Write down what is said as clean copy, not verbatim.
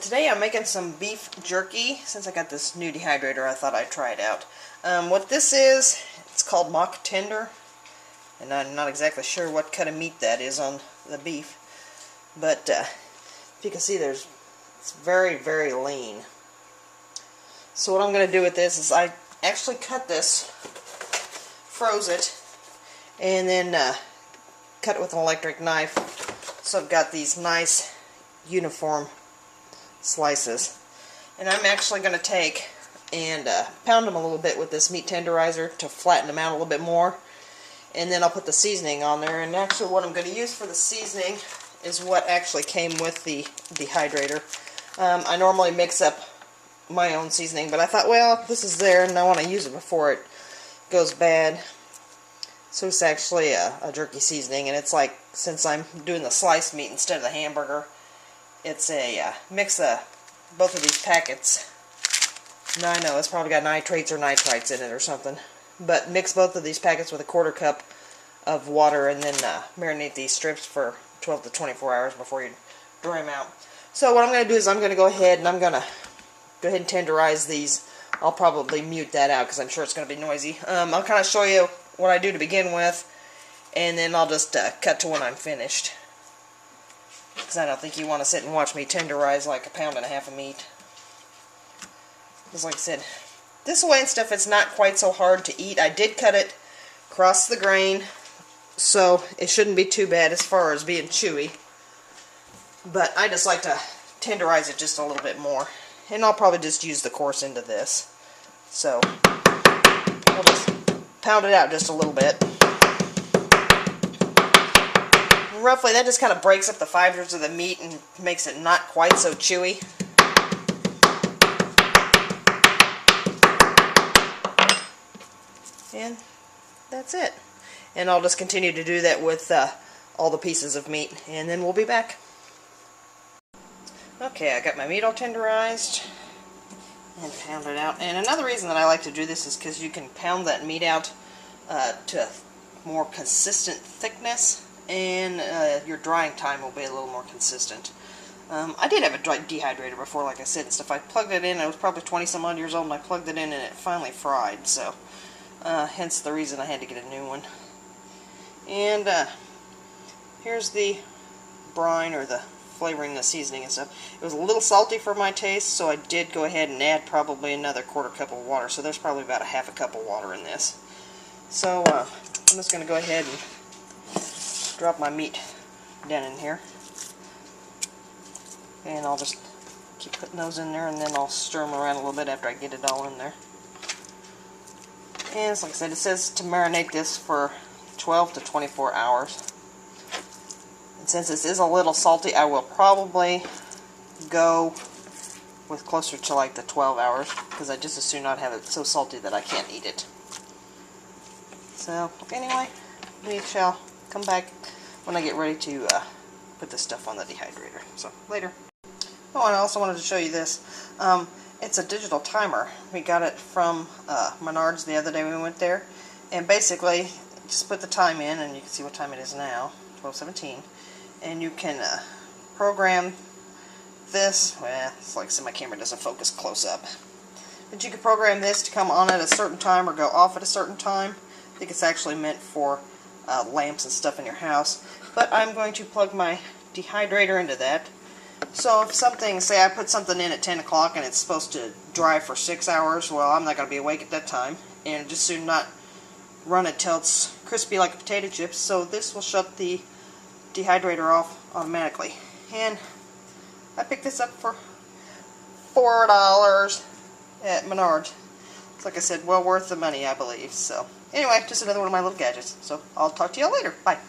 Today I'm making some beef jerky. Since I got this new dehydrator, I thought I'd try it out. What this is, it's called mock tender, and I'm not exactly sure what cut of meat that is on the beef, but if you can see, it's very, very lean. So what I'm going to do with this is I actually cut this, froze it, and then cut it with an electric knife. So I've got these nice uniform slices, and I'm actually going to take and pound them a little bit with this meat tenderizer to flatten them out a little bit more, and then I'll put the seasoning on there. And actually what I'm going to use for the seasoning is what actually came with the dehydrator. I normally mix up my own seasoning, but I thought, well, this is there and I want to use it before it goes bad. So it's actually a jerky seasoning, and it's like, since I'm doing the sliced meat instead of the hamburger, it's a mix of both of these packets. Now I know it's probably got nitrates or nitrites in it or something, but mix both of these packets with a 1/4 cup of water, and then marinate these strips for 12 to 24 hours before you dry them out. So what I'm going to do is I'm going to go ahead and tenderize these. I'll probably mute that out because I'm sure it's going to be noisy. I'll kind of show you what I do to begin with, and then I'll just cut to when I'm finished, because I don't think you want to sit and watch me tenderize like 1.5 pounds of meat. Because like I said, this way and stuff, it's not quite so hard to eat. I did cut it across the grain, so it shouldn't be too bad as far as being chewy. But I just like to tenderize it just a little bit more. And I'll probably just use the coarse end of this. So I'll just pound it out just a little bit. Roughly, that just kind of breaks up the fibers of the meat and makes it not quite so chewy. And that's it. And I'll just continue to do that with all the pieces of meat, and then we'll be back. Okay, I got my meat all tenderized and pounded out. And another reason that I like to do this is because you can pound that meat out to a more consistent thickness, and your drying time will be a little more consistent. I did have a dehydrator before, like I said, and stuff. I plugged it in. I was probably 20-some odd years old, and I plugged it in, and it finally fried. So, hence the reason I had to get a new one. And here's the brine, or the flavoring, the seasoning and stuff. It was a little salty for my taste, so I did go ahead and add probably another 1/4 cup of water. So there's probably about 1/2 cup of water in this. So I'm just going to go ahead and drop my meat down in here, and I'll just keep putting those in there, and then I'll stir them around a little bit after I get it all in there. And like I said, it says to marinate this for 12 to 24 hours. And since this is a little salty, I will probably go with closer to like the 12 hours, because I just as soon not have it so salty that I can't eat it. So anyway, we shall come back when I get ready to put this stuff on the dehydrator. So later. Oh, and I also wanted to show you this. It's a digital timer. We got it from Menards the other day when we went there. And basically, just put the time in, and you can see what time it is now, 12:17. And you can program this. Well, it's like I said, my camera doesn't focus close up. But you can program this to come on at a certain time or go off at a certain time. I think it's actually meant for lamps and stuff in your house. But I'm going to plug my dehydrator into that. So if something, say I put something in at 10 o'clock and it's supposed to dry for 6 hours, well, I'm not going to be awake at that time, and just soon not run it till it's crispy like potato chips. So this will shut the dehydrator off automatically. And I picked this up for $4 at Menards. It's, like I said, well worth the money, I believe. So anyway, just another one of my little gadgets. So I'll talk to y'all later. Bye.